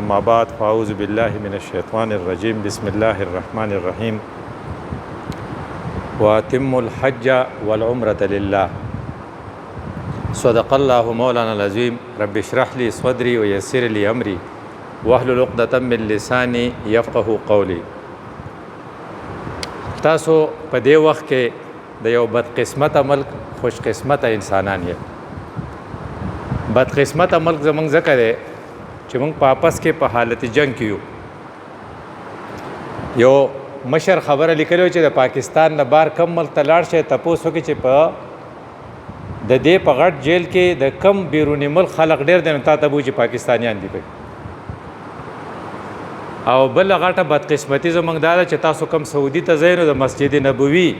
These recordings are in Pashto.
أما بعد فأعوذ بالله من الشيطان الرجيم بسم الله الرحمن الرحيم وأتموا الحج والعمرة لله صدق الله مولانا العظيم رب اشرح لي صدري ويسر لي أمري واحلل عقدة من لساني يفقهوا قولي. تاسو په دې وخت کې د یو بدقسمته ملک خوش قسمته انسانان یې. بدقسمته ملک زمونږ ځکه دی چې موږ په آپس کې په حالت جنگ کې یو. یو مشر خبره لیکلی چې د پاکستان نه بار کم ملک ته لاړ شي تپوس وکړي چې په د دې په غټ جیل کې د کم بیروني ملک خلک ډېر دی نو تا ته به چې پاکستانیان دي پکې. او بل غټه بدقسمتي زموږ دا ده چې تاسو کم سعودي ته ځئ نو د مسجد نبوي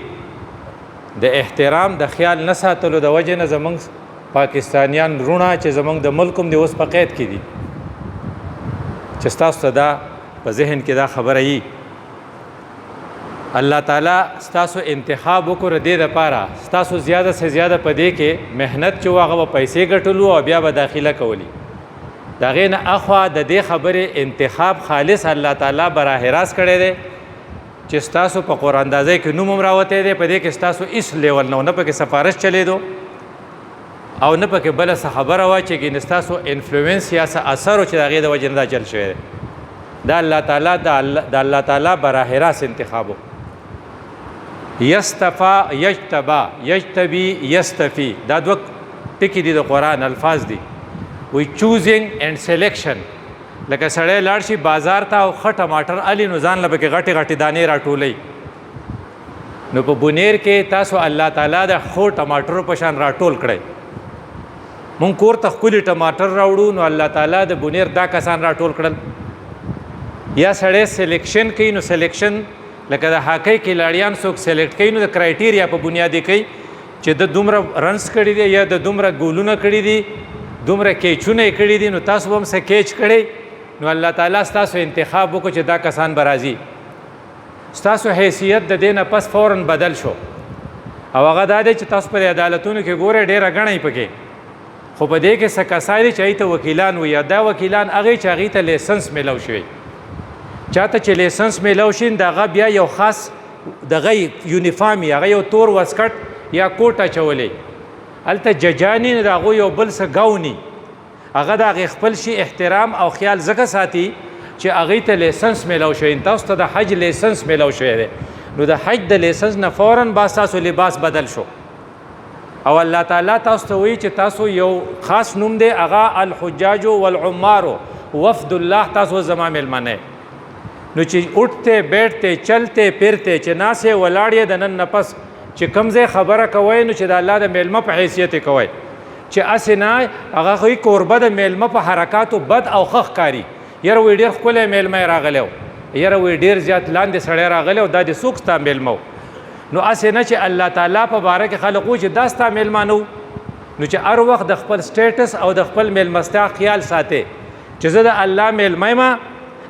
د احترام د خیال نه ساتلو د وجې نه زموږ پاکستانیان رونه چې زموږ د ملک هم دی اوس په قید کې دي. چې ستاسو ته دا په ذهن کې دا خبره وي الله تعالی ستاسو انتخاب وکړو دې دپاره ستاسو زیاده سے زیاده په دې کې محنت چې و هغه به پیسې ګټلو او بیا به داخله کولی. د هغې نه اخوا د دې خبرې انتخاب خالص الله تعالی براه راست کړی دی چې ستاسو په قراندازۍ کې نوم هم راوتی دی. په دې کې ستاسو هېڅ لیول نه پکې سفارش چلیدو او نه پکې بله څه خبره وه چې ګینې ستاسو انفلوئنس یا څه اثر و چې د هغې د وجې نه دا چل شوی دی. دا الله تعالی د الله تعالی براه راست انتخاب و. یستفا یجتبا یجتبی یستفی دا دوه ټکي دي د قرآن الفاظ دي. وی چوزینګ اینډ سلیکشن. لکه سړی لاړ شي بازار ته او ښه ټماټر الي نو ځان له پکې غټې غټې دانې راټولوي. نو په بونیر کې تاسو الله تعالی د ښو ټماټرو په شان راټول کړئ. مونږ کور ته ښکلي ټماټر راوړو نو الله تعالی د بونیر دا کسان راټول کړل. یا سړی سلیکشن کوي نو سلیکشن لکه د هاکی کلاړیان څوک سلیکټ کوي نو د کرایټیریا په بنیاد یې کوي چې د دومره رنس کړي دي یا د دومره ګولونه کړي دي دومره کیچونه یې کړي دي نو تاسو به هم څه کیچ کړئ نو الله تعالی ستاسو انتخاب وکړو چې دا کسان به راځي. ستاسو حیثیت د دې نه پس فوراً بدل شو او هغه دا دی چې تاسو په عدالتونو کې ګورئ ډېره ګڼئ پکې خو په دې کې څه کسان دي چې هغوی ته وکیلان وي یا دا وکیلان هغه چې هغوی ته لیسنس میلاو شوی. چاته چې لیسنس میلاو شي د هغه بیا یو خاص دغه یونیفارم وي هغه یو تور واسکټ یا کوټ اچولی. هلته ججاني نه د هغوی یو بل څه ګاوني هغه د هغې خپل شي احترام او خیال ځکه ساتي چې هغوی ته لیسنس میلاو شوی. تاسو ته د حج لیسنس میلاو شوی دی نو د حج د لیسنس نه فوراً با ستاسو لباس بدل شو او الله تعالی تاسو ته وایي چې تاسو یو خاص نوم دی هغه الحجاج والعمارو وفد الله. تاسو زما میلمانه نو چې اٹھتے بیٹھتے چلتے پھرتے چې ناسې ولاړ یې د نن نه پس چې کوم ځای خبره کوئ نو چې د الله د میلمه په حیثیت یې کوئ چې هسې نه هغه خو کوربه د میلمه په حرکاتو بد او ښه ښکاري. یاره وایي ډېر ښکلی میلمه یې راغلی و یاره وایي ډېر زیات لاندې سړی راغلی و دا د څوک ستا میلمه و. نو هسې نه چې الله تعالی په باره کې خلق وایي چې دا ستا میلمانه و نو چې هر وخت د خپل سټیټس او د خپل میلمستیا خیال ساتئ چې زه د الله میلمه یم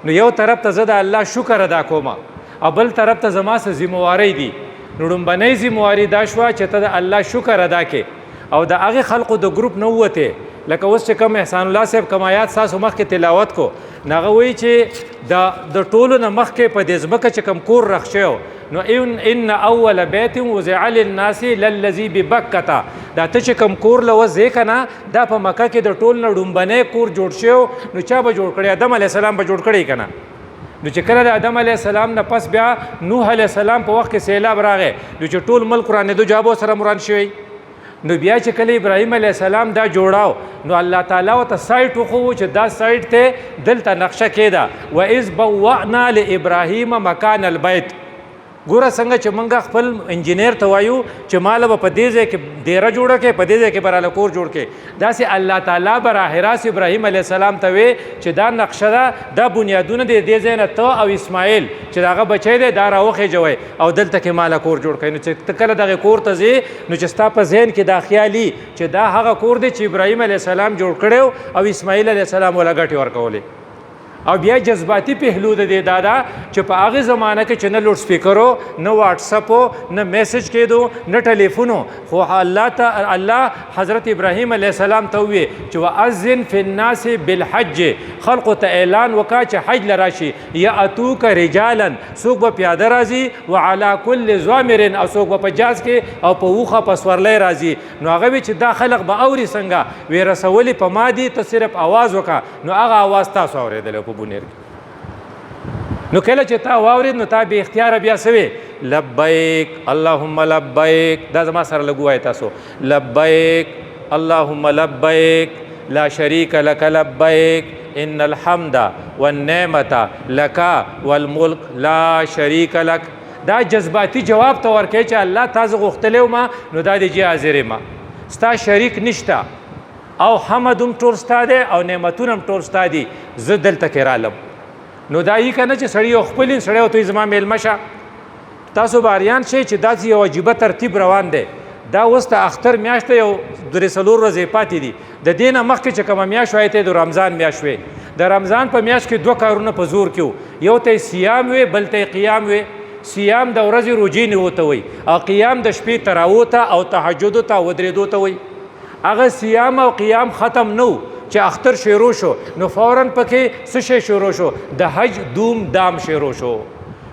نو یو طرف ته زه د الله شکر ادا کوم او بل طرف ته زما څه ذموارۍ دي. نو لومبنۍ ذمواري دا شوه چې ته د الله شکر ادا کې او د هغې خلقو د ګروپ نه ووتې لکه اوس چې کوم احسان الله صاحب کوم آیات ستاسو مخکې تلاوت کو نو هغه وایي چې د ټولو نه مخکې په دې ځمکه چې کوم کور رخ شوی نو ان اول بیت وضع للناس للذي ببکة دا ته چې کوم کور له وځې که نه دا په مکه کې د ټول نه ډومبنی کور جوړ شوی نو چا به جوړ کړی آدم علیه السلام به جوړ کړی که نه. نو چې کله د آدم علیه السلام نه پس بیا نوح علیه السلام په وخت کې سیلاب راغی نو چې ټول ملک ورانېدو جابو سره مران شوی. نو بیا چې کله ابراهیم علیه السلام دا جوړاو نو الله تعالی ورته سایټ وښوو چې دا سایټ ته دلته نقشه کېده وإذ بوأنا لإبراهیم مکان البیت. ګوره څنګه چې موږ خپل انجینیر ته وایو چې ماله به په دې ځای کې ډیره جوړه کړې په دې ځای کې به راله کور جوړ کړې داسې الله تعالی براه راست ابراهیم علیه السلام ته وی چې دا نقشه ده دا بنیادونه دی دې ځای نه ته او اسماعیل چې د هغه بچی دی دا راوخېجوئ او دلته کې ماله کور جوړ کړئ. نو چې ته کله دغې کور ته ځې نو چې ستا په ذهن کې دا خیالي چې دا هغه کور دی چې ابراهیم علیه السلام جوړ کړی او اسماعیل علیه السلام وله ګټې ورکولې او بیا جذباتي پهلو د دې دادا چې په هغه زمانه کې چې نه لوډ سپیکرو نه واتساپو نه میسج کېدو نه ټلیفونو خو الله حضرت ابراهیم علیه السلام ته وی چې واذن فی الناس بالحج خلق ته اعلان وکا چې حج لراشي یا اتوک رجالا سوق به پیاده راځي وعلى كل ضامر او سوق به پجاز کې او په وخه په سورلې راځي نو هغه چې دا خلق به اوري څنګه وی رسولي په مادي ته صرف आवाज وکا نو هغه आवाज تاسو اوریدل په بونیر نو کله چې تا واورید نو تا به اختیار بیا سوي لبیک اللهم لبیک دا زما سره لګوای تاسو لبیک اللهم لبیک لا شریک لك لبیک ان الحمد والنعمت لك والملك لا شریک لك دا جذباتي جواب ته ورکې چې الله تاسو غوښتلو ما نو دا دی حاضر ما ستا شریک نشتا او حمدم ټول ستا دی او نعمتونم ټول ستا دي زه دلته کې رالم نو دا یې کنه چې سړی خپل سړی او ته زما میلمه شه تاسو باریان شي چې داسې یو عجیبه ترتیب روان دی دا اوس ته اختر میاشت یو درې څلور ورځې پاتې دي د دې نه مخکې چې کومه میاشت وای ته د رمضان میاشت وي د رمضان په میاشت کې دوه کارونه په زور کې یو ته صیام وي بل ته قیام وي صیام د ورځې روزې نیوته وي او قیام د شپې تراوت او تهجد ته ودرېدو ته وي هغه صیام او قیام ختم نو چې اختر شروع شو نو فوراً پکې څه شی شروع شو د حج دوم دام شروع شو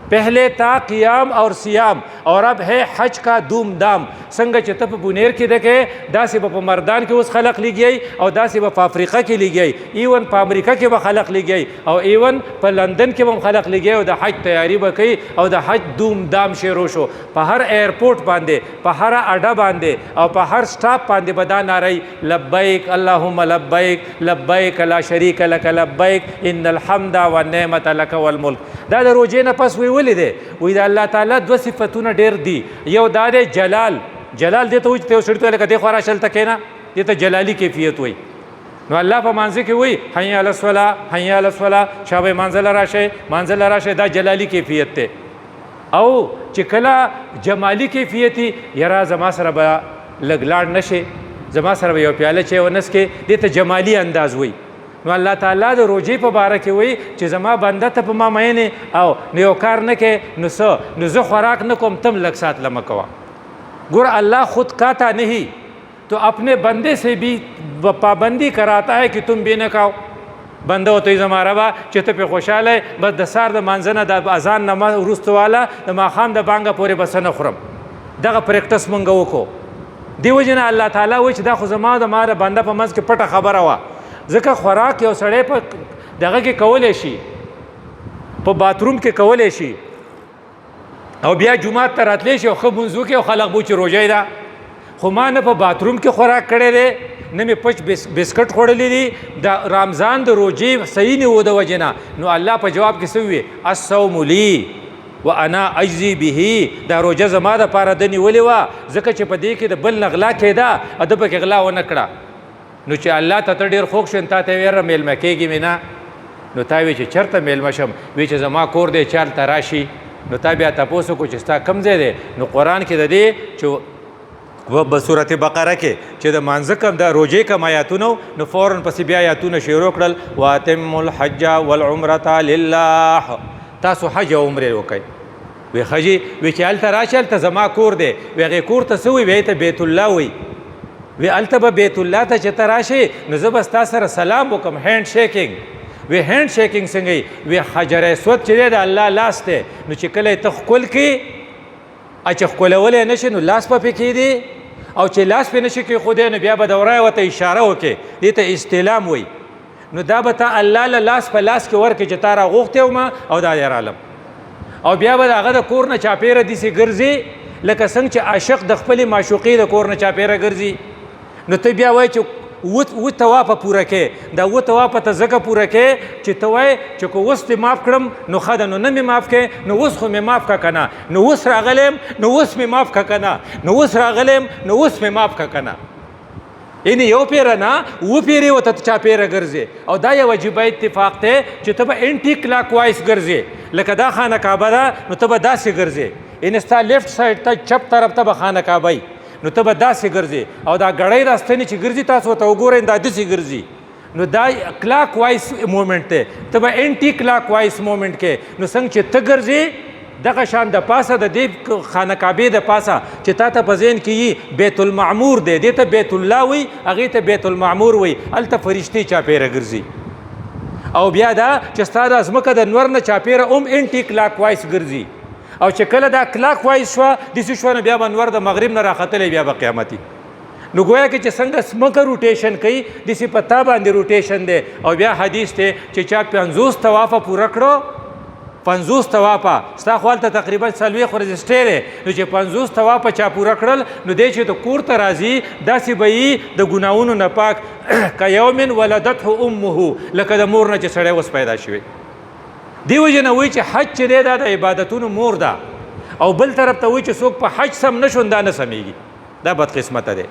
پہلے تا قیام اور سیام اور اب ہے حج کا دوم دام څنګه چې ته په بونیر کې دکې داسې په مردان کې اوس خلق لګي او داسې په افریقا کې لګي ایون په امریکا کې به خلق لګي او ایون په لندن کې هم خلق لګي او د حج تیاری وکړي او د حج دوم دام شروع شو په هر ایرپورټ باندې په هر اډه باندې او په هر سټاپ باندې بدا ناری لبیک اللهم لبیک لبیک لا شریک لك لبیک ان الحمد والنعمت لك والملک دا د روزې نه پس وی دی وی دا الله تعالی دو صفتونه ډیر دي یو دا دی جلال دې ته وي چې سړی ته لکه دی خو راشل ته کېنه دې ته جلالي کیفیت وي نو الله په مانځه کې وي حی علی الصلاة حی علی الصلاة شابه مانځه راشه دا جلالي کیفیت دی او چې کله جمالي کیفیت یرا زما سره به لږ لاړ نشي زما سره یو پیاله چای ونس کې دې ته جمالي انداز وي نو الله تعالی د روزې په باره کې وایي چې زما بنده ته په ما مینې او نو یو کار نه کې نو زه خوراک نه کوم تم لږ سات لمه کوه ګور الله خود کاتا نہیں تو اپنے بندے سے بھی پابندی کراتا ہے کہ تم بھی نہ کھاؤ بنده او ته زما ربا چې ته په خوشاله بس د سار د مانځنه د اذان نماز وروسته والا د ماښام د بانګه پورې بس نه خورم دغه پریکټس مونږ وکړو دیو جن الله تعالی وایي چې دا خو زما د ماره بنده په منځ کې پټه خبره وه ځکه خوراک یو سړی په دغه کې کولی شي په باتروم کې کولی شي او بیا جمعات ته راتلی شي او ښه مونځ وکړي او خلق بو چې روژه ده خو ما نه په باتروم کې خوراک کړی دی نه مې پچ بسکټ خوړلی دي د رمضان د روژې صحیح نه و د وجې نه نو الله په جواب کې څه ووي الصوم لی وانا اجزي به دا روژه زما دپاره ده نیولې وه ځکه چې په دې کې د بل نه غلا کېده او ده پکې غلا ونه کړه نو چې الله ته ته ډېر خوږ شو تا ته ویره میلمه کېږي مې نه نو تا وی چې چېرته میلمه شم وی چې زما کور دی چالته راشي نو تا بیا تپوس وکړو چې ستا کوم ځای دی نو قرآن کې د دې چې صورت بقره کې چې د مانځه کم د روژې کم آیاتونه نو فوراً پسې بیا آیاتونه شروع کړل واتموا الحج والعمرة لله تاسو حج او عمرې وکئ وی ښه وی چې هلته راشي هلته زما کور دی وی هغې کور ته څه وی وی ته بیت الله وی وی هلته به بیت الله ته چې ته راشې نو زه به ستا سره سلام وکړم هینډ شیکینګ وی هینډ شیکینګ څنګه وی حجر اسود چې دی د الله لاس دی نو چې کله یې ته ښکل کړي چې ښکلولی نه شي نو لاس به پې کېدي او چې لاس پې نه شي کېښودی نو بیا به دورای ورته اشاره وکړي دې ته استلام وی نو دا به ته الله له لاس په لاس کې ورکړي چې تا راغوښتی ومه او دا یې رالم او بیا به د هغه د کور نه چاپېره داسې ګرځي لکه څنګه چې عاشق د خپلې معشوقې د کور نه چاپېره ګرځي نو ته بیا وایې چې و توافه پوره کې دا و توافه ته ځکه پوره کې چې ته وایې چې که اوس دې معاف کړم نو ښه ده نو نه مې معاف کړې نو اوس خو مې معاف که که نه نو اوس راغلیم نو اوس مې معاف که که نه نو اوس راغلیم نو اوس مې معاف که که نه یعنې یو پیره نه اوه پیرې ورته چاپېره ګرځې او دا یو عجیبه اتفاق دی چې ته به انټي کلاک وایس ګرځې لکه دا خانه کعبه ده نو ته به داسې ګرځې یعنې ستا لیفټ سایډ ته چپ طرف ته به خانه کعبه نو ته به داسې ګرځې او دا ګړۍ راستنې چې ګرځي تاسو ورته وګورئ دا داسې ګرځي نو دا کلاک وایس مومنټ دی ته به انټي کلاک وایس مومنټ کې نو څنګه چې ته ګرځې دغه شان د پاسه د دې خانه کعبې د پاسه چې تا ته په ذهن کې یي بیت المعمور دی دې ته بیت الله وي هغې ته بیت المعمور وي هلته فرشتې چاپېره ګرځي او بیا دا چې ستا دا ځمکه د نور نه چاپېره هم انټي کلاک وایس ګرځي او چې کله دا کلاک وایس شوه داسې شوه نو بیا به نور د مغرب نه راختلی بیا به قیامتي نو گویا کې چې څنګه ځمکه روټیشن کوي داسې په تا باندې روټیشن دی او بیا حدیث دی چې چا 50 طوافه پوره کړو 50 طوافه ستا خو هلته تقریبا 40 ورځې دی نو چې 50 طوافه چا پوره کړل نو دی چې د کور ته راځي داسې به یي د ګناهونو نه پاک که یوم ولدته امه لکه د مور نه چې سړی اوس پیدا شوی دې وجې نه وایي چې حج چې دی دا د عبادتونو مور ده او بل طرف ته وایي چې څوک په حج سم نه شون دا نه سمیږي دا بدقسمته دی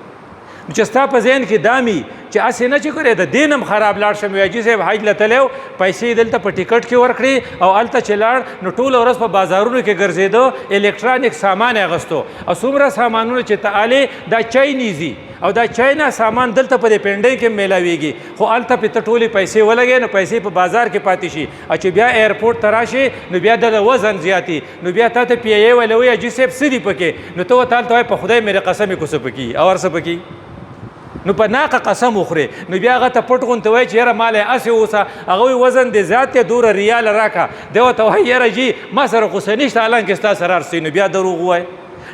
چې ستا په ذهن کې دامي چې هسې نه چې کړی د دین هم خراب لاړ شم حاجي صاحب حج له تلی و پیسې دلته په ټیکټ کې ورکړي او هلته چې لاړ نو ټوله ورځ په بازارونو کې ګرځېده الکترانیک سامان یې اغوستو او څومره سامانونه چې ته آلې دا چاینیزي او دا چاینا سامان دلته په دې پنډۍ کې میلاویږي خو هلته پې ته ټولې پیسې ولګې نو پیسې په بازار کې پاتې شي او چې بیا ایرپورټ ته راشي نو بیا د وزن زیاتي نو بیا تا ته پی ای ویلی وایي حاجي صاحب څه دي پکې نو ته ورته هلته وایي په خدای مې قسم یې کو څه پکې او هر څه پکې نو په ناقه قسم وخوري نو بیا هغه ته پټ غونته وایي چې یاره مال یې هسې اوسه هغه وایي وزن دې زیات دی دوره ریال راکړه دی ورته وایي یاره جي ما سره غوسه نشته حالانکې ستا سره هر څه نو بیا دروغ ووایي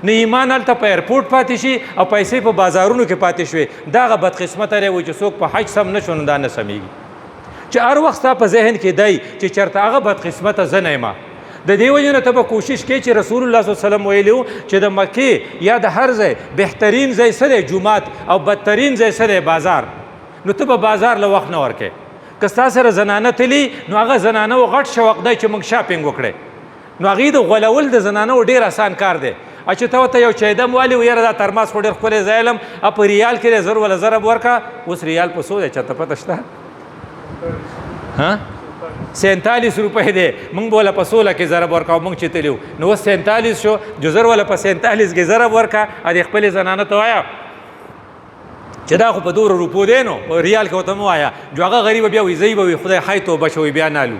نو ایمان هلته په ایرپورټ پاتې شي او پیسې په بازارونو کې پاتې شوې دا هغه بدقسمته دی وایي چې څوک په حج سم نه شو نو دا نه سمیږي چې هر وخت ستا په ذهن کې دی چې چېرته هغه بدقسمته زه نه یم د دې وجې نه ته به کوشش کوې چې رسول الله صلی الله علیه وسلم ویلي وو چې د مکې یا د هر ځای بهترین ځای څه دی جومات او بدترین ځای څه دی بازار نو ته به بازار له وخت نه ورکې که ستا سره زنانه تلي نو هغه زنانه و غټ شوق دی چې موږ شاپینګ وکړی نو هغې د غولول د زنانه و ډېر اسان کار دی چې ته ورته یو چایدم والي و یاره دا ترماس خو ډېر ښکلی ځای علم په ریال کې دی زر وله ضرب ورکړه اوس ریال په څو دی چاته پته شته 47 روپۍ دی موږ به وله په 16 کې ضرب ورکړه موږ چې تلي نو اوس 47 شو جو زر وله په 47 کې ضرب ورکړه ا دې خپلې زنانه ته وایه چې دا خو په 2 روپو دی نو ریال کې ورته مه وایه جو هغه غریبه بیا وایي زی به وي خدای خی توبه شوي بیا نالو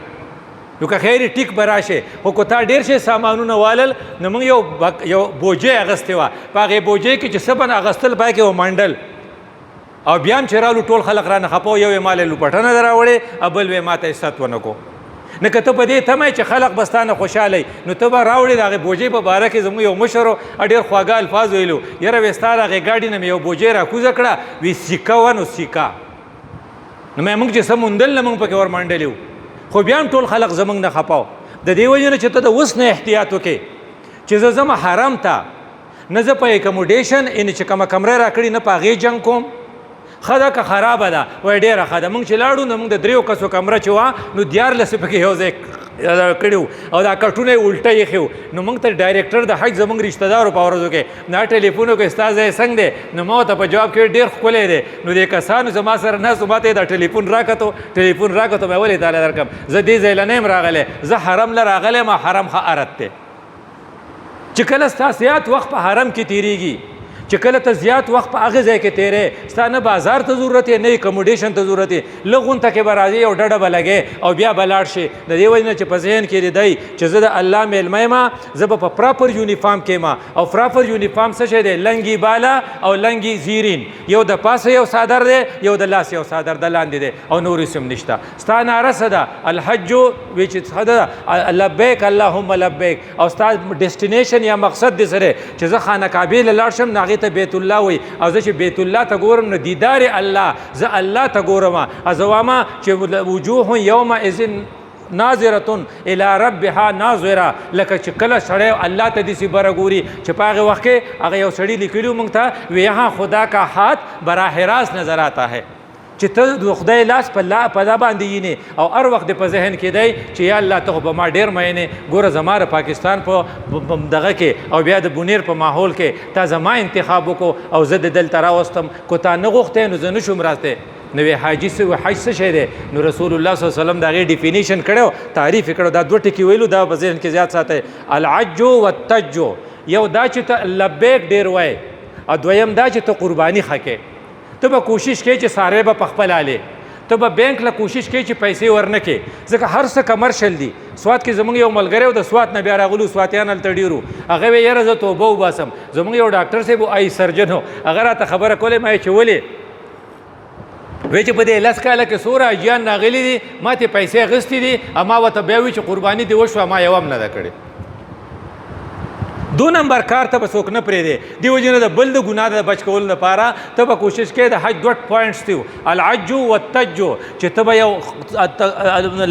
نو که خیر ټیک به راشه خو که تا ډېر شی سامانونه والل نو موږ یو بوجۍ اغوستې وه په هغې بوجۍ کې چې څه به اغوستل پای کې و منډل او بیا هم چې رالو ټول خلک رانه خپه یو یې ماله لوپټنه در راوړې او بل وې ما ته عزت ونه کو نه که ته په دې تمه چې خلک به ستا نه خوشحاله نو ته به راوړې د هغې بوجۍ په باره کې زموږ یو مشر و ډېر خواږه الفاظ ویلو یاره وې ستا د هغې ګاډي نه مې یو بوجۍ راکوزه کړه وی سیکه وه نو سیکه نو مې موږ چې څه موندل نه موږ پکې ور منډلي وو خو بیا هم ټول خلک زموږ نه خپه د دې وجې نه چې ته د اوس نه احتیاط وکړې چې زه ځم حرم ته نه زه په اکموډیشن یعنې چې کومه کمره راکړي نه په هغې جنګ کوم ښه ده که خرابه ده وایي ډېره ښه ده موږ چې لاړو نو موږ د 3 کسو کمره چې وه نو 14 پکې یو ځای کړي وو او دا کټونه یې الټه ایښي وو نو موږ ته ډایرکټر د حج زموږ رشته دارو په ورځو کې دا ټلیفون وکړې ستا ځای څنګه دی نو ما ورته په جواب کې ډېر ښکلی دی نو دې کسانو زما سره ناست ما ته یې دا ټلیفون راکتو مې ولې تاله درکړم زه دې ځای له نه یم راغلی زه حرم له راغلی ما حرم ښه عرت دی چې کله ستا زیات وخت په حرم کې تېرېږي چې کله ته زیات وخت په هغه ځای کې تېرې ستا نه بازار ته ضرورت یې نه اکموډیشن ته ضرورت یې لږ غونته کې به راځې یو ډډه به لګې او بیا به لاړ شي د دې وجې نه چې په ذهن کې دې دی چې زه د الله میلمه یم زه به په پراپر یونیفارم کې یم او پراپر یونیفارم څه شی دی لنګي بالا او لنګي زیرین یو د پاسه یو څادر دی یو د لاس یو څادر د لاندې دی او نور هېڅ هم نشته ستا ناره څه ده الحج وی چې څه ده لبیک اللهم لبیک او ستا ډیسټینیشن یا مقصد دې څه دی چې زه خانه کعبې له لاړ شم نو ته بیت الله وي او زه چې بیت الله ته ګورم نو دیدار الله زه الله ته ګورم زه وایم چې وجوه یومئذ ناظرة الى ربها ناظره لکه چې کله سړی الله ته داسې بره ګوري چې په هغې وخت کې هغه یو سړي لیکلي موږ ته وی یهاں خدا کا ہاتھ براہ راست نظر آتا ہے چې ته د خدای لاس په دا باندې یینې او هر وخت دې په ذهن کې دی چې یا الله ته خو به ما ډېر مینې ګوره زما د پاکستان په دغه کې او بیا د بونیر په ماحول کې تا زما انتخاب وکړو او زه د دلته راوستم کو تا نه غوښتی نو زه نه شوم راستی نو وی حاجي حج څه شی دی نو رسول الله صلی الله علیه وسلم د هغې ډیفینیشن کړی تعریف یې کړی دا 2 ټکي ویلو دا په ذهن کې زیات ساتئ العج والتج یو دا چې ته لبیک ډېر وایې او دویم دا چې ته قرباني ښه کې ته به کوشش کوې چې څاروی به په خپل حالې ته به بینک له کوشش کوي چې پیسې ورنه کې ځکه هر څه کمرشل دي. سوات کې زمونږ یو ملګری و د سوات نه بیا راغلو سواتیان هلته ډېرو هغه وی یاره زه توبه وباسم. زمونږ یو ډاکټر صاحب آی سرجن و هغه راته خبره کولې ما یې چې ولې وی چې په دې 10 کاله کې څومره حاجیان راغلي دي ما ته پیسې اخیستې دي اما ورته بیا وی چې قرباني دې وشوه ما یو هم نه ده کړې. 2 نمبر کار ته به څوک نه پرېږدي. دې وجې نه د بل د ګناه د بچ کولو لپاره ته به کوشش کوې د حج 2 پوینټس دي العج والتج چې ته به یو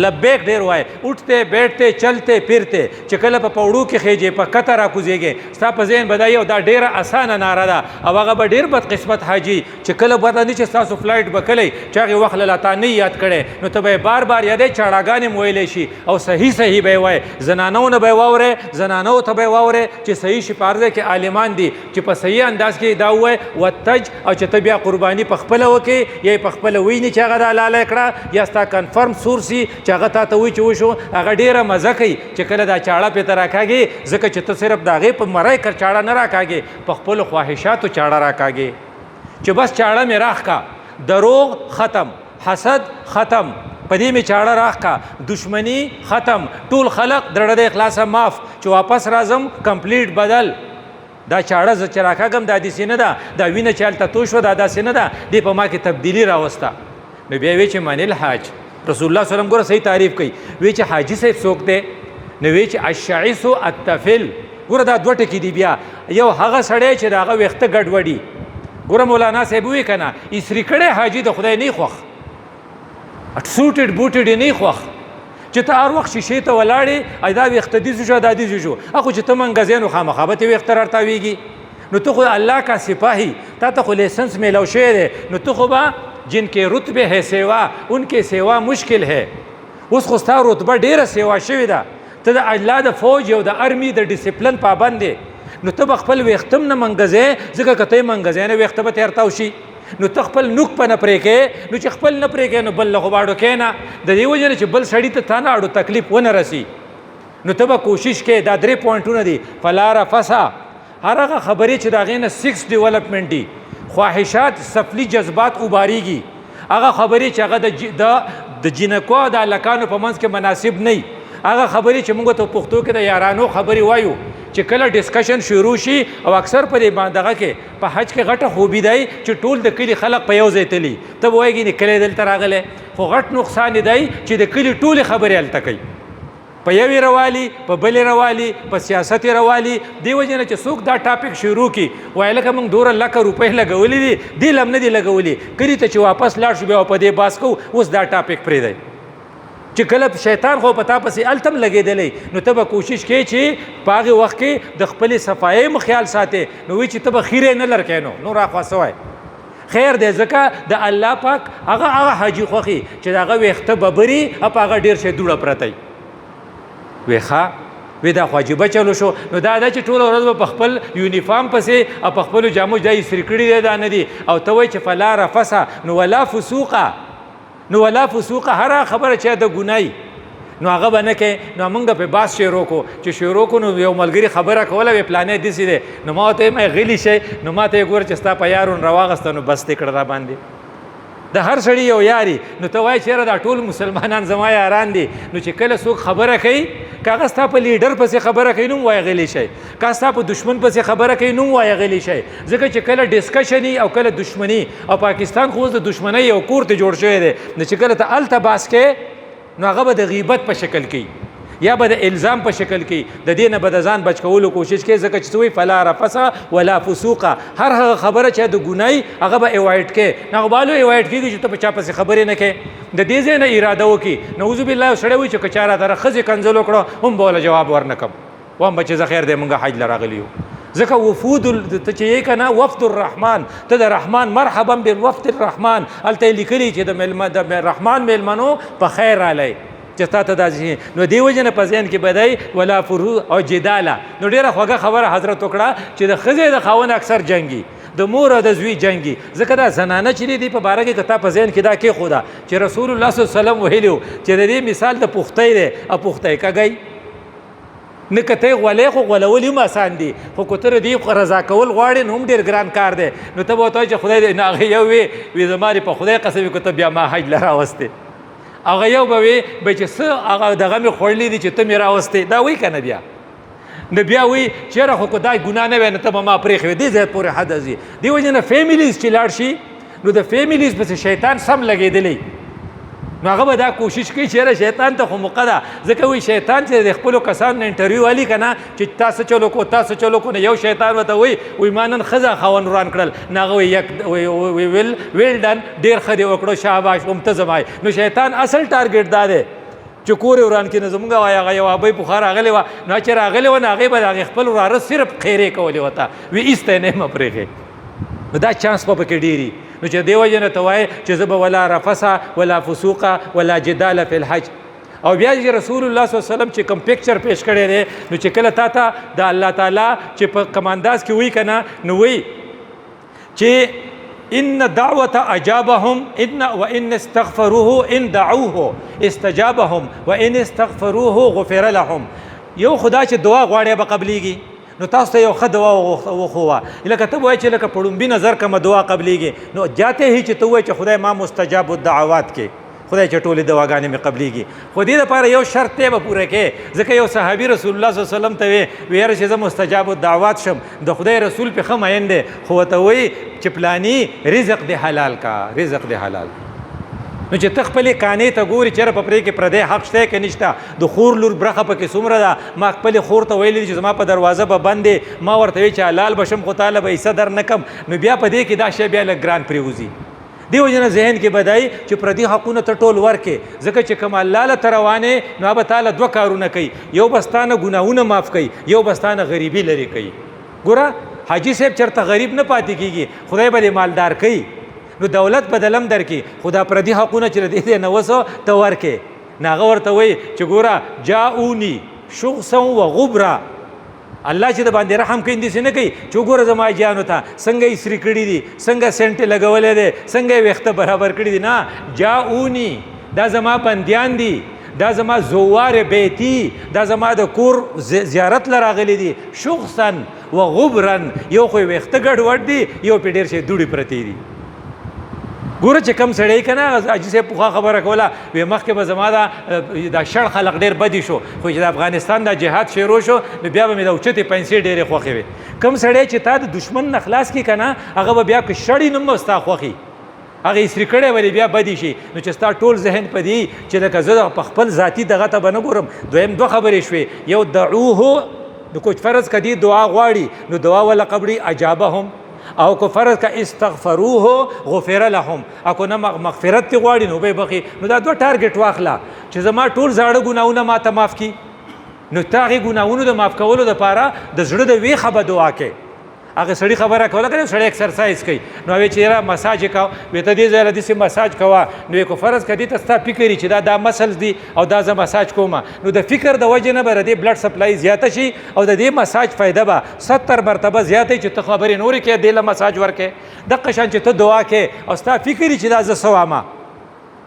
لبیک ډېر وایې اٹھتے بیٹھتے چلتے پھرتے چې کله په پوړو کې خېجې په کته راکوزېږې ستا په ذهن به دا یو دا ډېره اسانه ناره ده او هغه به ډېر بدقسمت حاجي چې کله پته نه چې ستاسو فلایټ به کلی چې هغې وخت له الله تا نه یاد کړی نو ته به یې بار بار یادوې چاړهګانې م ویلی شي او صحیح صحیح به یې وایې زنانو نه به یې واورې زنانو ته به یې واورې چې صحیح شپارځه کې عالمان دي چې په صحیح انداز کې دا ووایي وتج او چې ته بیا قرباني په خپله وکړې یا یې په خپله ویني چې هغه د حلاله کړه یا ستا کنفرم سورس وي چې هغه تا ته وایي چې وشو هغه ډېره مزه کوي چې کله دا چاړه پې ته راکاږې ځکه چې ته صرف د هغې په مرۍ کر چاړه نه راکاږې په خپلو خواهشاتو چاړه راکاږې چې بس چاړه مې راخ کا دروغ ختم حسد ختم په دې مې چاړه راخ کا دشمنی ختم ټول خلق د ډډه اخلاصه معاف چې واپس راځم کمپلیټ بدل دا چاړه زه چې راکاږم دا داسې نه ده دا وینه چې هلته تو شوه دا داسې نه ده دې په ما کې تبدیلي راوسته. نو بیا وی چې من الحاج رسول الله صلی الله علیه وسلم ګوره صحیح تعریف کوي وی چې حاجي صاحب څوک دی نو وی چې الشعث الطفل ګوره دا 2 ټکي دي بیا یو هغه سړی چې د هغه ویښته ګډوډي ګوره مولانا صاحب وی که نه اسري کړی حاجي د خدای نه خوښ سوټډ بوټډ نه خوښ چې ته هر وخت شیشې ته ولاړې دا ویښته داسې شو دا داسې شو خو چې ته منګزی نو خامخا به تې ویښته راتاویږي نو ته خو الله کا سپاهي تا ته خو لیسنس میلو شوی دی نو ته خو به جن کے رتبے ہے سیوا ان کے سیوا مشکل ہے اوس خو ستا رتبه ډېره سیوا شوې ده ته د الله د فوج یو د ارمي د ډسپلن پابند دی نو ته به خپل ویښته هم نه منګزې ځکه که ته یې منګزې نه ویښته به تېرتاو شي نو ته خپل نوک په نه پرې کې نو چې خپل نه پرې کې نو بل له خو به اړو کښېنه د دې وجې نه چې بل سړي ته تا نه اړو تکلیف ونه رسي نو ته به کوشش کې دا 3 پوینټونه دي فلا رفسا هر هغه خبرې چې د هغې نه 6 ډیولپمنټ دي خواهشات سفلي جذبات اوباریږي هغه خبرې چې هغه د جینکو او د هلکانو په منځ کې مناسب نه وي هغه خبرې چې موږ ته پښتو کې د یارانو خبرې وایو چې کله ډسکشن شروع شي او اکثر په دې دغه کې په حج کې غټه خوبي دی چې ټول د کلي خلک په یو ځای تلي ته به وایې ګینې کلی دلته راغلی خو غټ نقصان دی چې د کلي ټولې خبرې هلته کوي په یوې روالي په بلې روالي په سیاست یې روالي دې وجې نه چې څوک دا ټاپک شروع کړي وایي لکه موږ 2 لکه روپۍ لګولي دي دې لم نه دي لګولي کلي ته چې واپس لاړ شو بیا په دې باس کوو اوس دا ټاپک پرېږدی چې کله شیطان خو په تا پسې هلته هم لګېدلی نو ته به کوشش کوې چې په هغې وخت کې د خپلې صفایۍ هم خیال ساتې نو وایي چې ته به خیرې نه لرکې نو راخوا څه وایي خیر دی ځکه د الله پاک هغه حاجي خوښي چې د هغه ویښته ببري او په هغه ډېر شی دوړه پرتی وی ښه وی دا خو عجیبه چلو شو نو دا ده چې ټوله ورځ به په خپل یونیفارم پسې او په خپلو جامو دا استري کړي دی دا نه دي او ته وایي چې فلا رفسه نو ولا فسوقه نو ولا فسوقه هر خبره چې د ګنای نو هغه به نه کوې نو موږ په باس شروع کو چې شروع کو نو یو ملګري خبره کوله وی پلانې داسې دی نو ما ورته وایم غلی شئ نو ما ته یې ګوره چې ستا په یارون راواغسته نو بس دې کړه را باندې د هر سړي یو یاري نو ته وایې چېرې دا ټول مسلمانان زما یاران دي نو چې کله څوک خبره کوي که هغه ستا په لیډر پسې خبره کوي نو هم وایه غلی شئ که ستا په دشمن پسې خبره کوي نو هم وایه غلی شئ ځکه چې کله ډسکشن او کله دشمني او پاکستان خو اوس د دشمنۍ یو کور ته جوړ شوی دی نو چې کله ته هلته باس کې نو هغه به د غیبت په شکل کوي یا به د الزام په شکل کې د دې نه به د ځان بچ کولو کوشش کوي ځکه چې څه وایي فلا رفسه ولا فسوقه هر هغه خبره چې د ګنای هغه به ایوایډ کوي نه غوبالو ایوایډ کېږي چې ته په چا پسې خبرې نه کوې د دې ځای نه اراده وکړي نعوذ بالله سړی وایي چې که چا راته ښځې کنځل وکړه هم به وله جواب ورنه کړم وایم به چې زه خیر دی موږ حج له راغلي یو ځکه وفود ته چې یې که نه وفد الرحمن ته د رحمان مرحبا بالوفد الرحمن هلته یې لیکلي چې د رحمان میلمنو په خیر رالی چې تا ته داسې نو دې وجې نه په ذهن کې بدی ولا فرو او جداله نو ډېره خوږه خبره حضرت وکړه چې د ښځې د خاوند اکثر جنګي د مور او د زوی جنګي ځکه دا زنانه چې دی په باره کې که تا په ذهن کې دا کېښوده چې رسول الله صلی الله علیه وسلم ویلي چې د دې مثال د پختۍ دی او پختۍ کږی نه کته غولې خو غولول هم آسان دي خو کتر دی رضا کول غواړي نو هم ډېر ګران کار دی نو ته به ورته وایې چې خدای دې نه هغه یو وي زما په خدای قسم وي که ته بیا ما حج له راوستې هغه یو به وي چې څه هغه دغه مې خوړلی دي چې ته مې راوستې دا وایي که نه بیا نو بیا وایي چېرې خو که دا ګناه نه وی نو ته به ما پرېښې وې دې ځای پورې حد ځي دې وجې نه فیملیز چې لاړ شي نو د فیملیز پسې شیطان سم لګېدلی نو هغه به دا کوشش کوي چې شیطان ته خو موقع ده ځکه وایي شیطان چې د خپلو کسانو نه انټرویو والي که نه چې تاسو چلو کو تاسو چلو کو نه یو شیطان ورته وایي ما نن ښځه خاوند وران کړل نه هغه وایي ویل ډن ډېر ښه دې وکړو شاباش ممتازم وایي نو شیطان اصل ټارګېټ دا دی چې کور یې وران کړي نو زمونږ وایي هغه یو ابۍ پخوا راغلې وه نو چې راغلې وه نو هغې به د هغې خپل وراره صرف خیرې کولې ورته وي ایسته یې نه مه پرېښې نو دا چانس په پکې ډېري نو چې دې وجې نه ته وایې چې زه به ولا رفسه ولا فسوقه ولا جدال فی الحج او بیا چې رسول الله صلی الله علیه وسلم چې کوم پکچر پیش کړی دی نو چې کله تا ته د الله تعالی چې په کوم انداز کې وایي که نه نو وایي چې ان دعوة اجابهم وان استغفروه ان دعوه استجابهم وان استغفروه غفر لهم یو خدا چې دعا غواړي به قبليږي نو تاسو ته یو ښه دعا وښوه لکه ته وایې چې لکه په ړومبي نظر کومه دعا قبليږي نو جاته هي چې ته وایې چې خدای ما مستجاب الدعوات کې خدای چې ټولې دعاګانې مې قبليږي خو دې دپاره یو شرط دی به پوره کې ځکه یو صحابي رسول الله صلی الله علیه وسلم ته وی یاره چې زه مستجاب الدعوات شم د خدای رسول پې ښه مین دی خو ورته وایي چې پلاني رزق دې حلال کا رزق دې حلال نو چې ته خپلې کانې ته ګوري چېرې په پرې کې پردی حق شته که نشته د خور لور برخه پکې څومره ده ما خپلې خور ته ویلي چې زما په دروازه به بند دی ما ورته وایي چې حلال به شم خو تاله به حصه در نه کم نو بیا په دې کې دا شی بیا لږ ګران پرېوځي دې وجې نه ذهن کې بدایي چې پردي حقونه ته ټول ورکې ځکه چې کوم الله له ته روانې نو هغه به تاله دوه کارونه کوي یو به ستا نه ګناهونه معاف کوي یو به ستا نه غریبي لرې کوي ګوره حاجي صاحب چېرته غریب نه پاتې کېږي خدای به دې مالدار کوي نو دولت به دلم درکې خو دا پردي حقونه چې د دې نه وسو ته ورکې نو هغه ورته وایي چې ګوره جاؤوني شخصا و غبرا الله چې د باندې رحم کوي داسې نه کوي چې وګوره زما جانو ته څنګه یې سري کړي دي څنګه سینټ یې لګولی دی څنګه یې ویښته برابر کړي دي نه جاؤوني دا زما بندیان دي دا زما زوار بیتی دا زما د کور زیارت له راغلي دي شخصا و غبرا یو خو یې ویښته ګډوډ دي یو پې ډېر شی دوړې پرتې دي ګوره چې کم سړی که نه حاجي صاحب پخوا خبره کوله وی مخکې به زما دا شړ خلق ډېر بدي شو خو چې د افغانستان دا جهاد شروع شو نو بیا به مې د اوچتې پیسې ډېرې خوښې وې کم سړی چې تا د دشمن نه خلاص کړي که نه هغه به بیا که شړي نو هم به ستا خوښي هغه یې سري کړی ولې بیا بدي شي نو چې ستا ټول ذهن په دې چې لکه زه په خپل ذاتي دغه ته به نه ګورم دویم دوه خبرې شوې یو دعوه نو کوچ فرض که دې دعا غواړي نو دعا وله قبړي اجابهم او کو فرض کا استغفروه غفر لهم اكو نه مغفرت تی غواړي نو به بخي نو دا دوه ټارګټ واخلا چې زما ټول زاړه ګناونه ما ته معاف کی نو تاغي ګناونو د معاف کولو لپاره د زړه د وی خبره دعا کې هغه سړی خبره کوله کنه سړی ایکسرسایز کوي نو وی چې را مساج کا وی ته دې زره دې مساج کوا نو کو فرض کدي ته ستا فکر چې دا مسل دي او دا ز مساج کوم نو د فکر د وجه نه بر دې بلډ سپلای زیاته شي او د دې مساج فائدہ به 70 مرتبه زیاته چې ته خبرې نور کې د مساج ورکې د قشان چې ته دعا کې او ستا فکر چې دا ز سوامه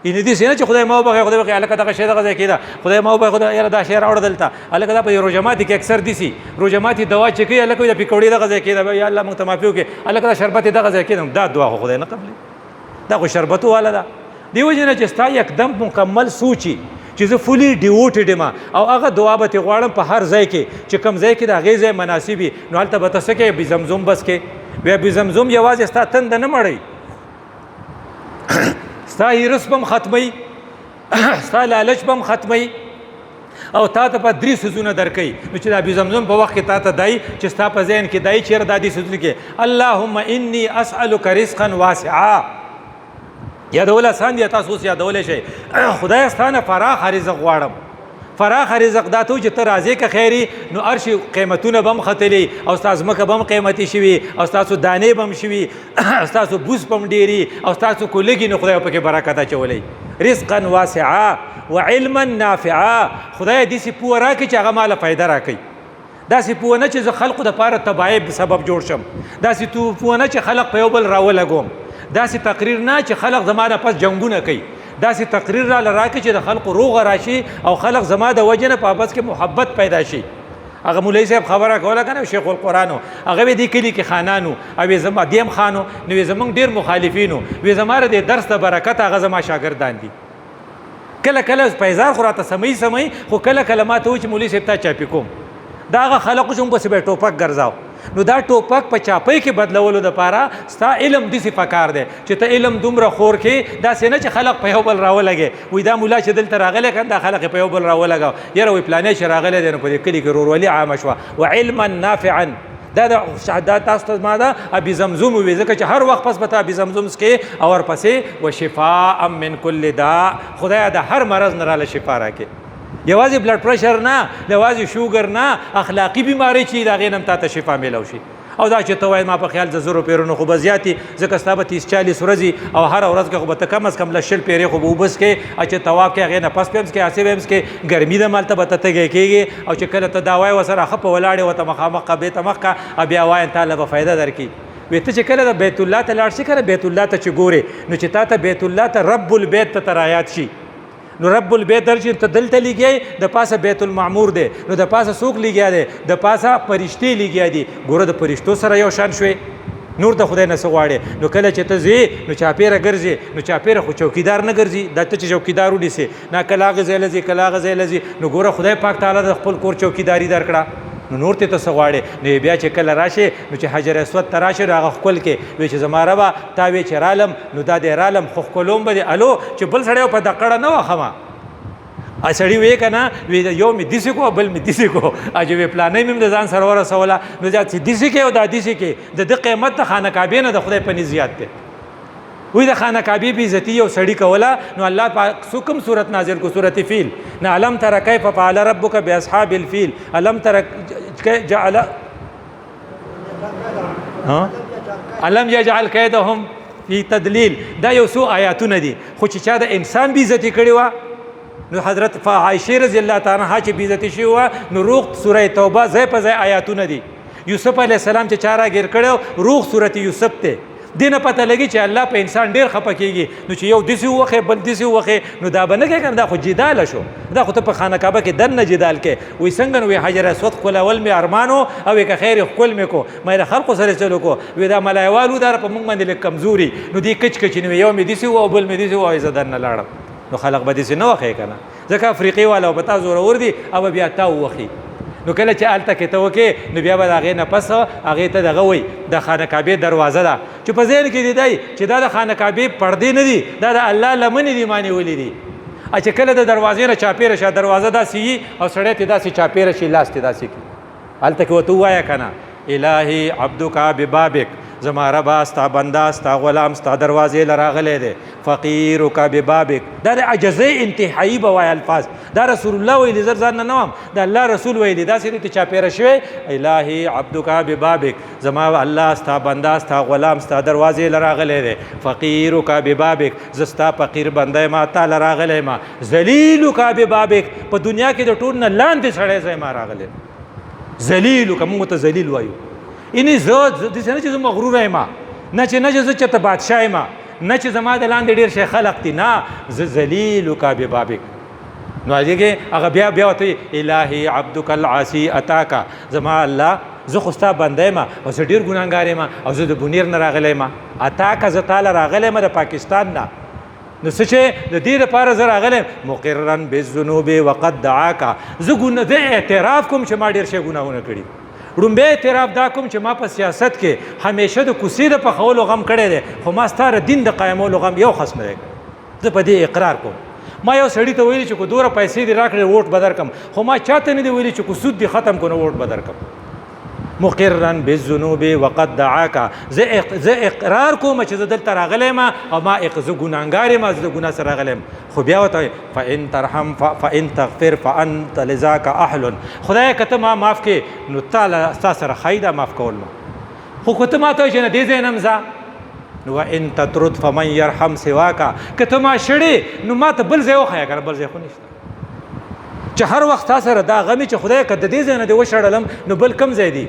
ان دې سینه چې خدای ما وبخې خدای وبخې الکه دغه شی دغه ځای کېده خدای ما وبخې خدای یاره دا شی راوړه دلته الکه دا په روجماتي کې اکثر دي سي روجماتي دوا چې کوي الکه د پکوړې دغه ځای کېده یا الله موږ ته معافي وکړي الکه دا شربت دغه ځای کېده دا دعا خو خدای نه قبلې دا خو شربت والا ده دی وجه نه چې ستا یکدم مکمل سوچي چې زه فولي ډیوټډ یم او هغه دعا به ترې غواړم په هر ځای کې چې کوم ځای کې د هغې ځای مناسب وي نو هلته به ته څه کوې بزمزم بس کې بیا بزمزم یوازې ستا تنده نه مړوي ستا هیرس به هم ختموي ستا لالچ به هم ختموي او تا ته په 3 سوزونه درکوي نو چې دا بزمزم په وخت کې تا ته دی چې ستا په ذهن کې دی چېرې دا دې سوزونه کې اللهم انی اسألک رزقا واسعا یادول آسان دي تاسو اوس یادولی شئ خدای ستا نه فراخ رزق غواړم فراخ رزق دا ته چې ته راضي که خیري نو هر شي قیمتونه به هم ختلي او ستا ځمکه به هم قیمتي شوي او ستاسو دانې به هم شوي ستاسو بوس به هم ډېري او ستاسو کو لږي نو خدای پکې برکت اچولی رزقا واسعا وعلما نافعا خدای داسې پوه راکړي چې هغه ماله فایده راکوي داسې پوه نه چې زه خلقو دپاره تباهۍ سبب جوړ شم داسې پوه نه چې خلق په یو بل راولګوم داسې تقریر نه چې خلق زما نه پس جنګونه کوي داسې تقریر را راکړي چې د خلقو روغه راشي او خلق زما د وجه نه په آپس کې محبت پیدا شي هغه مولوي صاحب خبره کوله کنه شیخ القرآن هغه دې کلی کې خانانو او زما دیم خانو نو زمونږ ډیر مخالفینو وې زماره د درس د برکت هغه زما شاګردان دي کله کله پیزار خو راته سمي خو کله کله ما ته و چې مولوي صاحب تا چاپی کوم دا هغه خلقو چې بس به ټوپک ګرځاو نو دا ټوپک په چاپۍ کې بدلولو دپاره ستا علم داسې پکار دی چې ته علم دومره خور کې داسې نه چې خلق په یو بل راولګې وایي دا ملا چې دلته راغلی که دا خلق په یو بل راولګاو یاره وایي پلانی چې راغلی دی نو په دې کلي کې رورولي عامه شوه وعلما نافعا دا تاسو ته ما ده ابي زمزم وي ځکه چې هر وخت پس به ته ابي زمزم څکې او ورپسې وشفاء من کل داء خدایه د هر مرض نه راله شفا راکړي یوازې بلډ پریشر نه یوازې شوګر نه اخلاقي بیماری چې د هغې نه هم تا ته شفا میلو شي او دا چې ته وایې ما په خیال د 0 پیرونو خو به زیاتې ځکه ستا به 30-40 ورځې او هره ورځ کې خو به ته کم از کم 100 پیرې خو به اوبه څکې او چې طواف کې هغې نه پس به هم څکې هسې به هم څکې ګرمي ده مالته به ته تږی کېږې او چې کله ته دا وایې ورسره ښه په ولاړې ورته مخامخ قبې ته مخ که او بیا وایې تاله به فایده درکړي وی ته چې کله د بیت الله ته لاړ شي که بیت الله ته چې ګورې نو چې تا ته بیت الله ته رب البیت ته رایات شي نو رب البیت درشي ته دلته لګیای د پاسه بیت المعمور دی نو د پاسه څوک لګیا دی د پاسه فرشتې لګیا دي ګوره د فرشتو سره یو شان شوې نور د خدای نه څه غواړې نو کله چې ته ځې نو چاپېره ګرځې نو چاپېره خو چوکیدار نه ګرځي دا ته چې چوکیدار ونیسې نه کله هغه ځای له ځې کله هغه ځای له ځې نو ګوره خدای پاک تعالی د خپل کور چوکیداري درکړه نو نور ته څه غواړې نو بیا چې کله راشې نو چې حجر اسود ته راشې نو هغه ښکل کې وایي چې زما ربه تا وې چې رالم نو دا دی رالم خو ښکلوم به دې الو چې بل سړی په دقړه نه وخمه سړی وی که نه وی یو مې داسې کو بل مې داسې کو چې وی پلانۍ مې د ځان سره ورسوله نو دا چې داسې کې او دا داسې کې د ده قیمت د خانه کعبې نه د خدای په نزد زیات دی وی د خانه کعبې بې عزتي یو سړي کوله نو الله پاک کوم صورت نازل کو صورت فیل نه علم تر کیف فعل ربک باصحاب الفیل علم تر جعل علم یجعل کیدهم فی تدلیل دا یو څو آیاتونه دي خو چې چا د انسان بې عزتي کړې وه نو حضرت عائشہ رضی الله تعالی عنها چې بې عزتي شوې وه نو روغ سوره توبه ځای په ځای آیاتونه دي یوسف علیه السلام چې چا راګیر کړی روغ سورت یوسف ته دې نه پته لګي چې الله په انسان ډېر خفه کېږي نو چې یو داسې ووښې بل داسې ووښې نو دا به نه کوې که نه دا خو جداله شو دا خو ته په خانه کعبه کې دننه جدال کې وایي څنګه نو وایي حجر اسود ښکلول مې ارمان و او که خیر ښکل مې کو ما د خلقو سره چلو کو وایي دا ملایوالو دا په موږ باندې لږ کمزوري نو دې کچ کچ نو یو مې داسې و او بل مې داسې و او زه دننه لاړم نو خلق به داسې نه وښې که نه ځکه افریقي والا به تا زورور دي او بیا تا ووښي نو کله چې هلته کې ته وکې نو بیا به د هغې نه پس هغې ته دغه وایي د خانه کعبې دروازه ده چې په ذهن کې دې دی چې دا د خانه کعبې پردې نه دي دا د الله لمنې دي ما نیولې دي چې کله د دروازې نه چاپېره شه دروازه داسې وي او سړی ته داسې چاپېره شي لاس ته داسې کړي هلته کې ورته ووایه که نه الهي عبدک ببابک زما ربا ستا بنده ستا غلام ستا دروازې له راغلی دی فقیرک ببابک دا د عجزۍ انتهایي به وایي الفاظ دا رسول الله ویلي زر ځان نه نه وم د الله رسول ویلي داسې دی ته چاپېره شوی الهي عبدک ببابک زما الله ستا بنده ستا غلام ستا دروازې له راغلی دی فقیرک ببابک زه ستا فقیر بنده یم تا له راغلی یم ذلیلک ببابک په دنیا کې د ټول نه لاندې سړی زه ما راغلی ذلیلک موږ ته ذلیل وایو اینی زه داسې نه چې زه مغروره یم نه چې زه چېرته بادشاه یم نه چې زما د لاندې ډېر شی خلق دي نه زه ذلیلک ببابک نو هغې کې هغه بیا ورته الهي عبدک العاصي اتاکا زما الله زه خو ستا بنده یم او زه ډېر ګناهګار یم او زه د بونیر نه راغلی یم اتاکا زه تاله راغلی یم د پاکستان نه نو څه چې د دې لپاره زه راغلی یم مقرا بالذنوب وقد دعاکا زه اعتراف کوم چې ما ډېر شی ګناهونه کړي ړومبی اعتراف دا کوم چې ما په سیاست کې همیشه د کوڅې د پخولو غم کړی دی خو ما ستا دین د قایمولو غم یو خس نه دی زه په دې اقرار کوم ما یو سړي ته ویلي چې کو دوره پیسې دې راکړې ووټ به درکړم خو ما چاته نه دی ویلي چې کو سود دې ختم کړو نو ووټ به درکړم مقرا بالذنوب وقد دعاکا زه اقرار کوم چې زه دلته راغلی یم او ما زه ګناهګار یم زه د ګناه سره راغلی یم خو بیا ورته فان ترحم فان تغفر فانت لذاک اهل خدایه که ته ما معاف کړې نو ستا سره ښایي دا معاف کول ما خو که ته ما ته وایې چې نه دې ځای نه م ځه نو وان تطرد فمن یرحم سواکا که ته ما شړې نو ما ته بل ځای وښیه که نه بل ځای خو نشته چې هر وخت تا سره دا غمي چې خدای که د دې ځای نه دې وشړلم نو بل کم ځای دی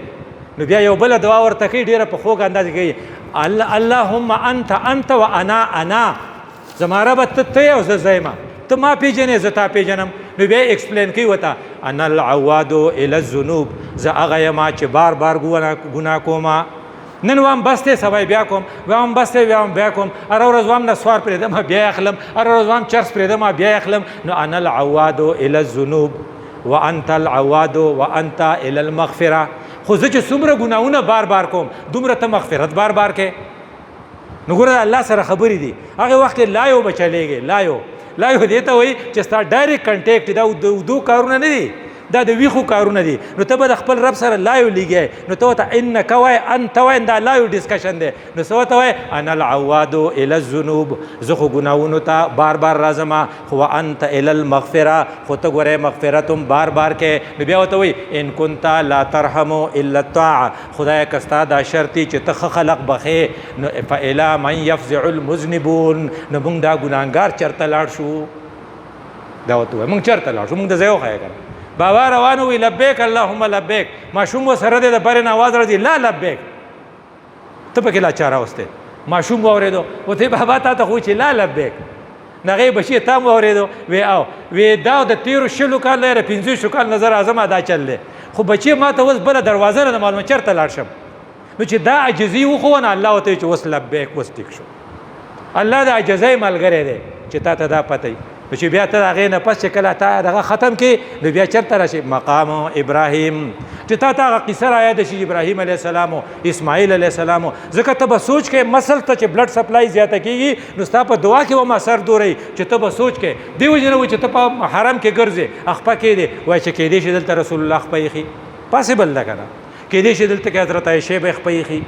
نو بیا یو بله دعا ورته کوي ډېره په خوږ انداز کوي اللهم انت وانا انا زما ربه ته ته یې او زه یم ته ما پیژنې زه تا پیژنم. نو بیا ایکسپلین کوي ورته انا العواد الی الذنوب، زه هغه یم چې بار بار ګناه کوم. نن وام بس دی سبا بیا کوم، وام بس دی بیا کوم، هره ورځ وام نسوار پرېږدم بیا اخلم، هره ورځ وام چرس پرېږدم بیا اخلم. نو انا العواد الی الذنوب وانت العواد وانت الی المغفره. خو زه چې څومره ګناهونه بار بار کوم دومره ته مغفرت بار بار کې. نو ګوره الله سره خبرې دي. هغه وخت لایو بچلیږي، لایو دې ته وایي چې ستا ډایرکټ کنټیکټ دا دو کارونه نه دي، دا د ویخو کارونه دي. نو ته به د خپل رب سره لایو لیږې، نو ته ورته انک وایې انت وایې، دا لایو ډسکشن دی. نو څه ورته وایې انا العواد الی الذنوب، زه خو ګناهونو ته بار بار راځم، خو انت الی المغفره، خو ته ګورې مغفرت هم بار بار کې. نو بیا ورته وایي ان کنت لا ترحم الا الطاعه، خدایه که ستا دا شرطي چې ته ښه خلق بخې، نو فالی من یفزع المذنبون، نو موږ دا ګناهګار چېرته لاړ شو. دا ورته وایي موږ چېرته لاړ شو، موږ د ځای وښیه که نه. بابا روانو وی لبیک اللهم لبیک، ماشوم وسره دی د برې نه آواز راځي لا لبیک، ته پکې لا چاره وسته. ماشوم واورېدو وته بابا تا ته خو چې لا لبیک، هغې بچي تا م واورېدو وی او وی دا د تېرو 20 کال نه 15 کال نظر اعظم دا چل دی، خو بچي ما ته اوس بله دروازه نه ده معلومه چېرته لاړ شم. نو چې دا عجزي وښوونه الله ورته چې اوس لبیک اوس ټیک شو. الله د عجزۍ ملګری دی چې تا ته دا پته وي. نو چې بیا ته د هغې نه پس چې کله تا دغه ختم کړې نو بیا چېرته راشي مقام ابراهیم، چې تا ته هغه قصه رایاده شي ابراهیم علیه السلام او اسماعیل علیه السلام. ځکه ته به سوچ کې مسل ته چې بلډ سپلای زیاته کېږي نو ستا په دعا کې به ما سر دوری چې ته به سوچ کې دې وجې نه وایي چې ته په حرم کې ګرځې اخپه کېدې، وایي چې کېدې شي دلته رسول الله خپه ایښي، پاسبل ده که نه، کېدې شي دلته کې حضرت عایشې به خپه ایښي،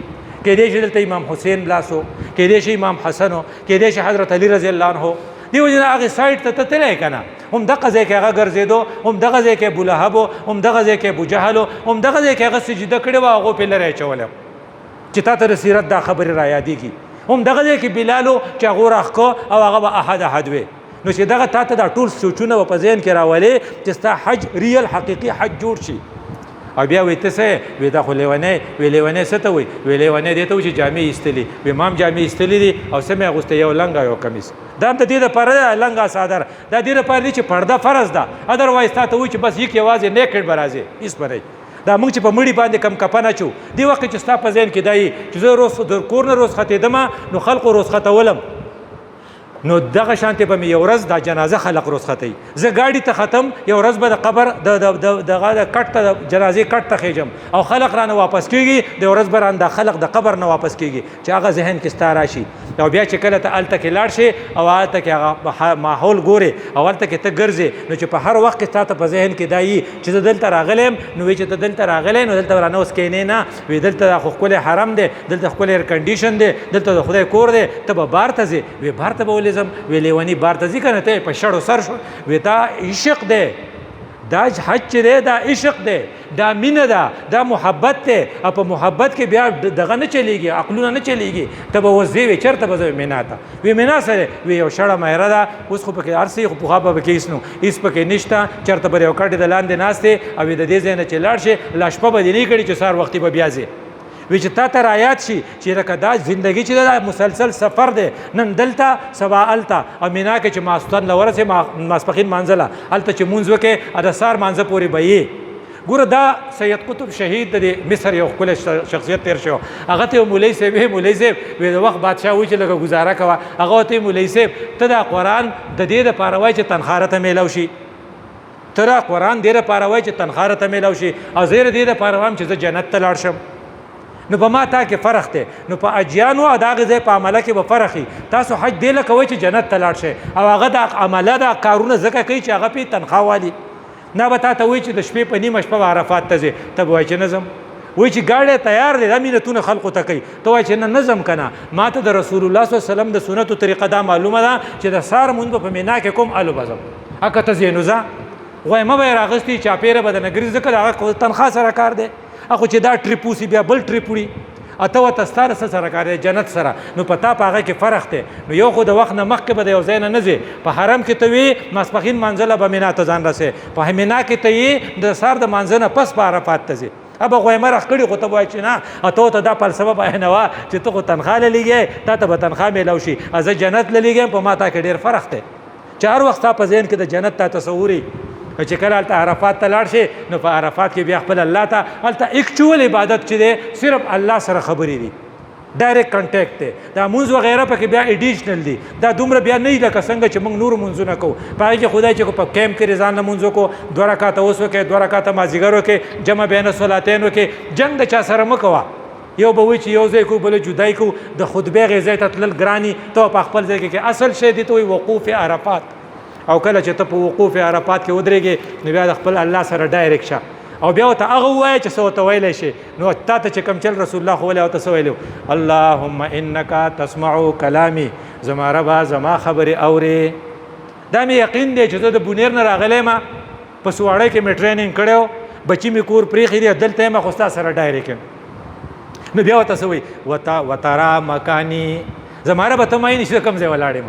کېدې شي دلته امام حسین لاسو، کېدې شي امام حسن و، کېدې شي حضرت علی رضی الله عنه. دی وجه نه هغې سایډ ته ته تللی که نه، هم دغه ځای کې هغه ګرځېدو، هم دغه ځای کې ابولهب و، هم دغه ځای کې ابوجهل و، هم دغه ځای کې هغه سجده کړې وه هغو پرې لرې اچولی چې تا ته د سیرت دا خبرې را یادېږي، هم دغه ځای کې بلال و چې هغو راښکه او هغه به احد وی. نو چې دغه تا ته دا ټول سوچونه به په ذهن کې راولې چې ستا حج ریل حقیقي حج جوړ شي. او بیا وایي ته څه وایي دا خو لیونی، وایي لیونی څه ته وایي؟ وایي لیونی دې ته وایي چې جامې ایستلي، وایي ما هم جامې ایستلي دي او څه مې اغوستی یو لنګ او یو کمیس. دا هم د دې دپاره دی لنګ څادر، دا دې دپاره دی چې پرده فرض ده، ادروایز تا ته وایي چې بس یک یوازې نیکډ به راځې هېڅ به نه. دا موږ چې په مړي باندې کم کپن اچو دې وخت کې چې ستا په ذهن کې دا یي چې زه روز د کور نه روز ختېدم نو خلقو روز ختولم، نو دغه شانتې به مې یو ورځ دا جنازه خلق روز ختی، زه ګاډي ته ختم یو ورځ به د قبر دغه د کټ ته د جنازې کټ ته خېږم او خلق رانه واپس کېږي، د ورځ به رانه دا خلق د قبر نه واپس کېږي چې هغه ذهن کې ستا راشي. او بیا چې کله ته هلته کې لاړ شې او هلته کې هغه ماحول ګورې او هلته کې ته ګرځې نو چې په هر وخت کې ستا ته په ذهن کې دا یي چې زه دلته راغلی یم، نو وایي چې ته دلته راغلی نو دلته رانه اوس کښېنې نه، وایي دلته دا خو ښکلی حرم دی، دلته ښکلی ایر کنډیشن دی، دلته د خدای کور دی، ته به بار ته ځې، وایي بار ته به ولې ځم؟ وایي لیوني بار ته ځي که نه ته په شړو سر شو. وایي دا عشق دی، دا حج چې دی دا عشق دی، دا مینه ده، دا محبت دی، او په محبت کې بیا دغه نه چلیږي، عقلونه نه چلیږي. ته به اوس ځې وایي چېرته به ځې؟ مینا ته. وایي مینا سره وایي یو شړه مایره ده، اوس خو پکې هر څه خو پخوا به پکې هېڅ نو هېڅ پکې نشته، چېرته به یو کټې د لاندې ناست دی او د دې ځای نه چې لاړ شي لا شپه به دې نه کړي چې سهار وختي به بیا ځې. وی چې تا ته رایاد شي چې لکه دا زندګي چې دا مسلسل سفر دی، نن دلته سبا هلته، او مینا کې چې ماخوستن له ورسې ماسپښین مانځله هلته چې مونځ وکړې د سهار مانځه پورې به یې. ګوره دا سید قطب شهید د مصر یو ښکلی شخصیت تیر شو، هغه ته یو مولوي صاحب مولوي صاحب وی د وخت بادشاه وایي چې لږه ګزاره کوه، هغه ورته مولوي صاحب ته دا قرآن د دې دپاره وایي چې تنخواه راته میلاو شي، ته دا قرآن دې دپاره وایي چې تنخواه راته میلاو شي او زه یې دې دپاره وایم چې زه جنت ته لاړ شم. نو په ما تا کې فرق دی، نو په اجیانو او د هغې ځای په عمله کې به فرق وي. تاسو حج دې له کوئ چې جنت ته لاړ شئ او هغه د عمله دا کارونه ځکه کوي چې هغه پې تنخواه والي. نه به تا ته وایي چې د شپې په نیمه شپه به عرفات ته ځې، ته به وایي چې نه ځم، وایي چې ګاډی تیار دی، دا مینتونه خلقو ته کوي، ته وایي چې نه ځم که نه. ما ته د رسول الله صلی الله علیه وسلم د سنتو طریقه دا معلومه ده چې د سهار مونځ به په مینا کې کوم هلو به ځم، هکه ته ځې نو ځه. غویمه به یې راغستې چاپېره به د نګري ځکه د هغه تنخواه سره کار دی، خو چې دا ټریپ وسي بیا بل ټریپ وړي اته ورته ستا له څه سره کار دی؟ جنت سره. نو په تا په هغه کې فرق دی. نو یو خو د وخت نه مخکې به د یو ځای نه ځې، په حرم کې ته وي ماسپښین مانځله به مینا ته ځان رسې، په مینا کې ته یې د سهار د مانځه نه پس په عرفات ته ځې. ابه غویمه راخ کړي خو ته وایي چې نه، ته ورته دا فلسفه بیانوه چې ته خو تنخواه له لېږې تا ته به تنخواه میلاو شي، زه جنت له لېږم، په ما تا کې ډېر فرق دی. چې چې هر وخت په ذهن کې د جنت ته تصوري چې کله هلته عرفات ته لاړ شي نو په عرفات کې بیا خپل الله ته هلته اکچوال عبادت چې دی صرف الله سره خبرې دي ډایرکټ کنټیکټ دی دا مونځ وغیره پکې بیا ایډیشنل دي دا دومره بیا نه لکه څنګه چې موږ نور مونځونه کوو په هغې کې خدای چې په کیمپ کې ځان نه مونځ وکړو 2 رکعته اوس وکړې 2 رکعته مازدیګر وکړې جمع بین صلاتین وکړې جنګ د چا سره مه کوه یو به وایي چې یو ځای کوو بله جدای کوو د خطبې هغې ځای ته تلل ګراني ته په خپل ځای کې اصل شی دې ته وایي وقوف عرفات او کله چې ته په وقوف عرفات کې ودرېږې نو بیا د خپل الله سره ډایرکټ شه او بیا ورته هغه ووایه چې څه ورته ویلی شي نو تا ته چې کوم چل رسول الله خو ویلی ورته څه ویلي اللهم انک تسمع کلامي زما ربه زما خبرې اورې دا مې یقین دی چې زه د بونیر نه راغلی یم په سواړی کې مې ټریننګ کړی بچي مې کور پرېښي دي دلته یم خو ستا سره ډایرکټ یم نو بیا ورته څه وایي وترا مکاني زما ربه ته مایي نشي کوم ځای ولاړ یم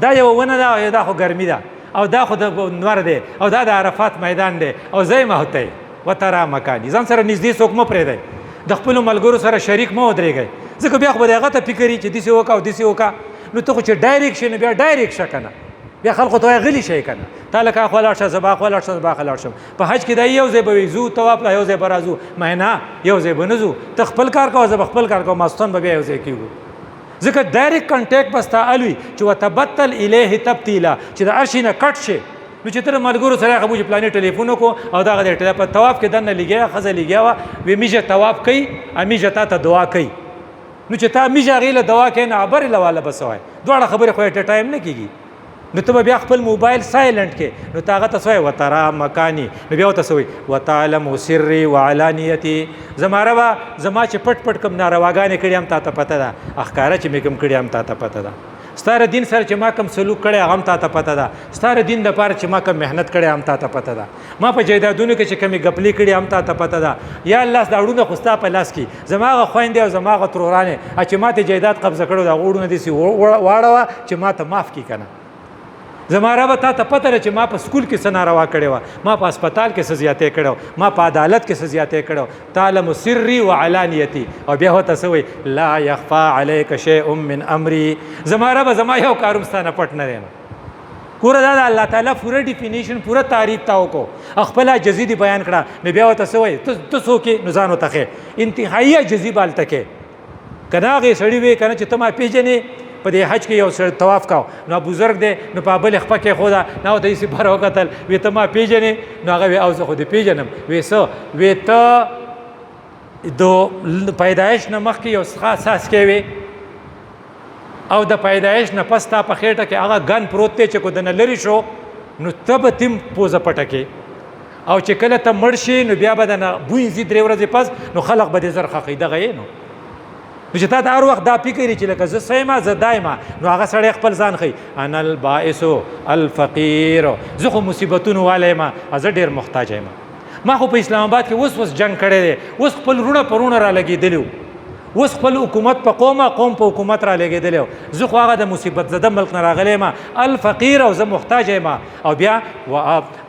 دا یو ونه ده او دا خو ګرمي ده او دا خو د نور دی او دا د عرفات میدان دی او ځای مه هوتی وترا مکاني ځان سره نږدې څوک مه پرېږدئ د خپلو ملګرو سره شریک مه ودرېږئ ځکه بیا خو به د هغه ته فکر وي چې داسې وکړه او داسې وکړه نو ته خو چې ډایرکټ شي نو بیا ډایرکټ شه که نه بیا خلکو ته وایي غلي شئ که نه تا لکه اخوا لاړ شه زه به اخوا لاړ شم زه به اخوا لاړ شم په حج کې دا یو ځای به وي ځو طواف له یو ځای به راځو نه یو ځای به نه ځو ته خپل کار کوه زه به خپل کار کوم ماستون به بیا یو ځای کېږو ځکه ډایرکټ کنټیکټ به ستا الوي چې وتبتل الیه تبتیلا چې د هر شي نه کټ شي نو چې ته د ملګرو سره هغه چې پلانې ټلیفون وکړو او دغه د په طواف کې دننه لګیا ښځه لګیا وه وی میژه طواف کوي میژه تا ته دعا کوي نو چې تا میژه هغې له دعا کوي نه عبرې له واله به څه وایي دواړه خبرې خو ایټ ټایم نه کېږي نو ته به بیا خپل موبایل سایلنټ کې نو ته هغه ته څه وایي وترا مکاني نو بیا ورته څه وایي وتعلم سري وعلانیتي زما ربه زما چې پټ پټ کوم نارواګانې کړي هم تا ته پته ده ښکاره چې مې کوم کړي هم تا ته پته ده ستاره دین سره چې ما کوم سلوک کړی هغه هم تا ته پته ده ستاره دین دپاره چې ما کوم محنت کړی هم تا ته پته ده ما په جایدادونو کې چې کومې ګپلې کړي هم تا ته پته ده یا الله دا اړونه خو ستا په لاس کې زما هغه خویندې او زما هغه ترورانې چې ما ته جایداد قبضه کړو د هغه اړونه داسې واړوه چې ما ته معاف کړي که نه زما ربه تا ته پته ده چې ما په سکول کې څه ناروا کړې وه ما په هسپتال کې څه زیاتې کړی ما په عدالت کې څه زیاتې کړی تعلم سري وعلانیتي او بیا ورته څه وایي لا یخفا علیک شیء من امري زما ربه زما یو کار هم ستا نه پټ نه دی نو پوره دا د الله تعالی پوره ډیفینیشن پوره تعریف تا وکړو خپله عجزي دې بیان کړه نو بیا ورته څه وایي ته څوک یې نو ځان ورته ښې انتهایي عجزي به هلته کې که نه هغې سړي وې که نه چې ته ما پېژنې په دې حج کې یو سړی طواف کاو نو بزرګ دی نو په بلې خپه کې خوده نه ورته داسې بره وکتل وی ته ما پېژنې نو هغه وی او زه خو دې پېژنم وی څه وی ته د پیدایش نه مخکې یو څاڅکی وې او د پیدایش نه پس تا په خېټه کې هغه ګن پروت دی چې کو دنه لرې شو نو ته به تیم پوزه پټه کې او چې کله ته مړ شي نو بیا به دنه بوی ځي 3 ورځې پس نو خلق به دې زر خښي دغه یې نو چې تا ته هر وخت دا فکر چې لکه زه څه یم زه دا یم نو هغه سړی خپل ځان ښي انا البائس الفقیر زه خو مصیبتونو والی یم زه ډېر محتاج یم ما خو په اسلام آباد کې اوس جنګ کړی دی اوس خپل رونه پرونه را لګېدلي اوس خپل حکومت په قوم په حکومت را لګېدلی زه خو هغه د مصیبت زده ملک نه راغلی یم الفقیر او زه محتاج یم او بیا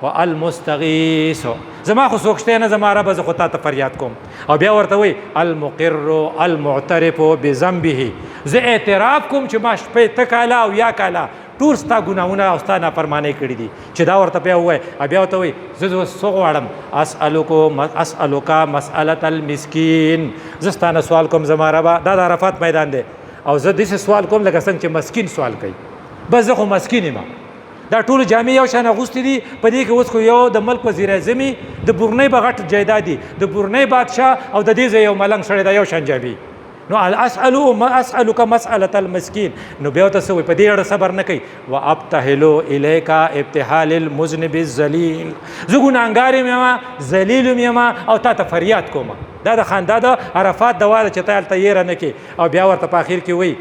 والمستغیث زما خو څوک شته نه زما ربه زه خو تا ته فریاد کوم او بیا ورته وایي المقر المعترف بذنبه زه اعتراف کوم چې ما شپې 8 کاله او یا کاله ټول ستا ګناهونه او ستا نافرمانۍ کړي دي چې دا ورته بیا ووایي بیا ورته وایي زه څه غواړم اسألک مسألة المسکین زه ستا نه سوال کوم زما ربه دا د عرفات میدان دی او زه داسې سوال کوم لکه څنګه چې مسکین سوال کوي بس زه خو مسکین یم دا ټول جامې یو شان اغوستې دي په دې کې اوس خو یو د ملک وزیر اعظم د برنۍ به غټ جایداد دي د برنۍ بادشاه او د دې ځای یو ملنګ سړی دا یو شان جامې نو اسألک مسألة المسکین نو بیا ورته څه وایي په دې اړه صبر نه کوي وابتهلو الیک ابتهال المذنب الذلیل زه ګناهګار یم ذلیل یم او تا ته فریاد کوم دا د خندا د عرفات د واده چې ته هلته یېره نه کړې او بیا ورته په اخر کې وایي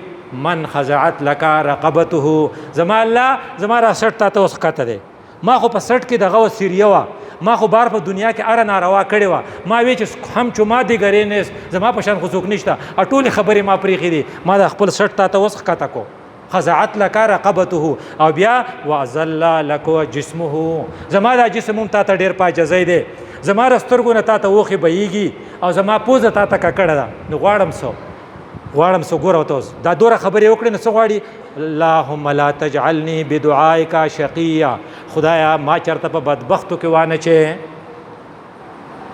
من خضعت لك رقبته زما الله زما را سټ تا ته اوس ښکته دی ما خو په سټ کې دغه وسیریه وه ما خو بار په دنیا کې اره ناروا کړې وه ما وی چې هم چما دیګرې نیست زما په شان خو څوک نشته ټولې خبرې ما پرېښې دي ما د خپل سټ تا ته اوس ښکته کو خضعت لك رقبته او بیا وذل لك جسمه زما دا جسم هم تا ته ډېر پاجزی دی زما د سترګو نه تا ته اوښې بهیږي او زما پوزه تا ته ککړه ده نو غواړم څه غواړم څه ګوره ورته اوس دا دوره خبرې وکړې نو څه غواړي اللهم لا تجعلني بدعائک شقیا خدایا ما چېرته په بدبختو کې وانه چې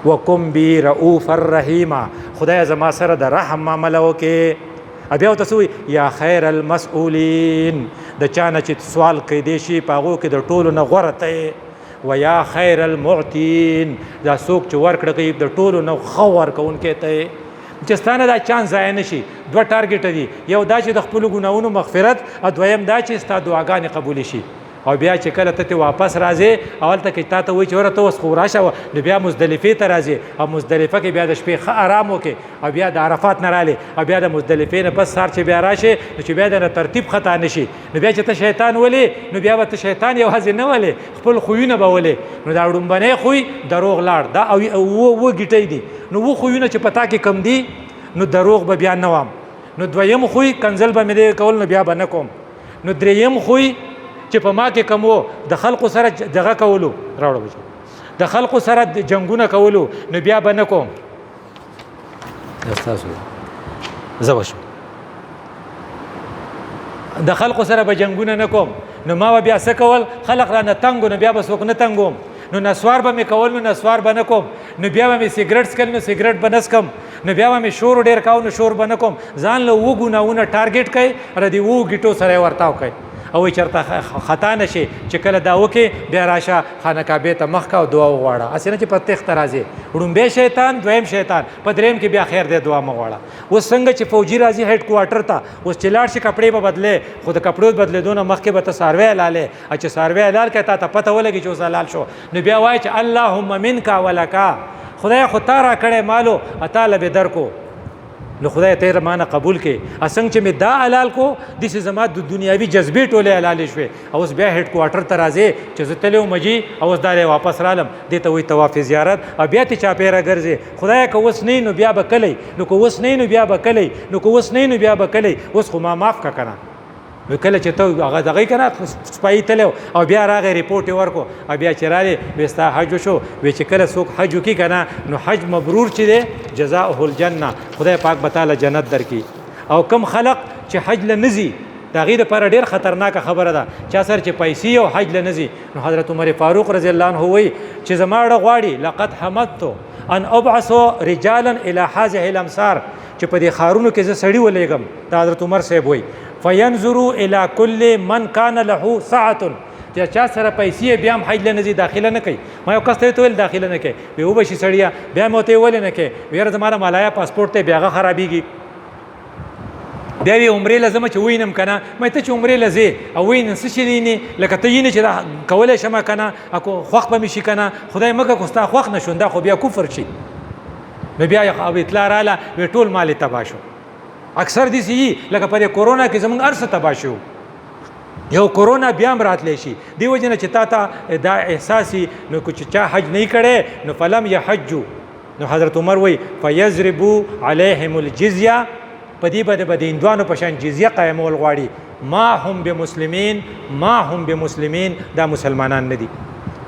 وکم بی رؤوف الرحیم خدایا زما سره د رحم معامله وکې بیا ورته څه وایي یا خیر المسؤولین د چا نه چې سوال کیدی شي په هغو کې د ټولو نه غوره ته و یا خیر المعطین دا څوک چې ورکړه کوي د ټولو نه ښه ورکوونکی ته چې ستانه دا چانس ضایع نه شي دوه ټارګېټه دي یو دا چې د خپلو ګناهونو مغفرت او دویم دا چې ستا دعاګانې قبولې شي او بیا چې کله ته واپس راځې اول ته کې تا ته وایي چې وره ته اوس خو راشه نو بیا مزدلفې ته راځې او مزدلفه کې بیا د شپې ښه آرام وکړې او بیا د عرفات نه رالې او بیا د مزدلفې نه پس سهار چې بیا راشې نو چې بیا د ترتیب خطا نه شي نو بیا چې ته شیطان ولې نو بیا به ته شیطان یوازې نه ولې خپل خویونه به ولې نو دا ړومبنی خوی دروغ لاړ دا اوه ګیټۍ دي نو اوه خویونه چې په تا کې کم دي نو دروغ به بیا نه وام نو دویم خوی کنزل به مې دی کول نو بیا به نه کوم نو دریم خوی چې په ما کې کم و د خلقو سره دغه کولو راوړه بچو د خلقو سره جنګونه کولو نو بیا به نه کوم ستاسو زه به شم د خلقو سره به جنګونه نه کوم نو ما به بیا څه کول خلق رانه تنګ نو بیا به څوک نه تنګوم نو نسوار به مې کول نو نسوار به نه کوم نو بیا به مې سیګریټ څکل نو سیګریټ به نه څکم نو بیا به مې شور ډېر کاو نو شور به نه کوم ځان له اووه ګناهونه ټارګېټ کړئ د دې اووه ګیټو سره یې ورتاو کړئ او چېرته خطا نه شي چې کله دا وکړې بیا راشه خانه کعبې ته مخ کا او دعا وغواړه هسې نه چې په تېښته راځې وړومبی شیطان دویم شیطان په دریم کې بیا خیر دی دعا مه غواړه اوس څنګه چې فوجي راځي هیډ کوارټر ته اوس چې لاړ شي کپړې به بدلې خو د کپړو بدلېدو نه مخکې به ته څاروی حلالې او چې څاروی حلال کړې تا ته پته ولګي چې اوس حلال شو نو بیا وایي چې اللهم منکا ولکا خدای خو تا را کړی مالو تا له به درکو نو خدای ته رمانه قبول کې اسنګ چې می دا حلال کو د زما د دنیاوي جذبې ټوله حلال شوه او اوس بیا هډ کوارټر ته راځي چې زه تلو مجي او اوس داري واپس رالم دته وي طواف زیارت او بیا ته چا پیرا ګرځي خدای که اوس نه نو بیا بکلی نو که اوس نه نو بیا بکلی نو که اوس نه نو بیا بکلی اوس خو ما معاف کا کنه نو کله چې ته هغه دغه کنه سپای تلو او بیا راغی ریپورت ورکو او بیا چې رالی وستا حج شو وی چې کله څوک حج وکي کنه نو حج مبرور چي دي جزاءه الجنه خدای پاک بتاله جنت درکې او کم خلق چې حج لنزي دا غیر پر ډیر خطرناک خبره ده چا سر چې پیسې او حج لنزي نو حضرت عمر فاروق رضی الله عنه وی چې زماړه غواړي لقد حمدت ان ابعث رجالا الى هذه الامصار چې په دې خارونو کې زه سړی ولېګم دا حضرت عمر صاحب وی فینظروا الى كل من كان له ساعه چې چا سره پیسې بیا هم حج لنزي داخله نه کوي ما یو کس ته ویل داخله نه کوي وی وبشي سړیا بیا مې ته ولې نه کوي ویره زماره مالایا پاسپورت ته بیاغه خرابېږي بیا وی عمرې لازم چې وینم کنه مې ته چې عمرې لزه او وین څه شي نه لکه ته یې نه چې کولای شمه کنه اكو خوخ به مشي کنه خدای مګه کوستا خوخ نشونده خو بیا کفر شي نو بیا یو اطلاع رااله وی ټول مال تباہ شو اکثر دي سي لکه په کورونا کې زمونږ ارسه تباہ شو یو کورونا بیا هم راتلی شي دی وجنه چې تا ته دا احساسي نو چې چا حج نه کړي نو فلم يحجوا نو حضرت عمر وی فيضربوا عليهم الجزيه پدی بده هندوانو په شان جزيه قائمول غواړي ما هم بمسلمین دا مسلمانان نه دي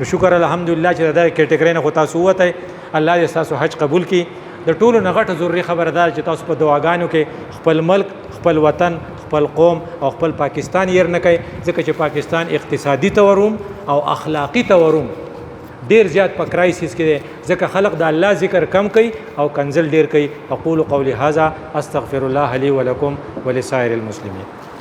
نو شکر الحمدلله چې دا کټګری نه خو تاسو وته الله دې تاسو حج قبول کړي د ټولو نه غټه ضروري خبردار چې تاسو په دعاګانو کې خپل ملک خپل وطن خپل قوم او خپل پاکستان ير نه کوي ځکه چې پاکستان اقتصادي تورم او اخلاقی تورم ډیر زیات په کرایسس کې دی ځکه خلق د الله ذکر کم کوي او کنزل ډیر کوي اقول قولي هذا استغفر الله لي ولكم ولسائر المسلمين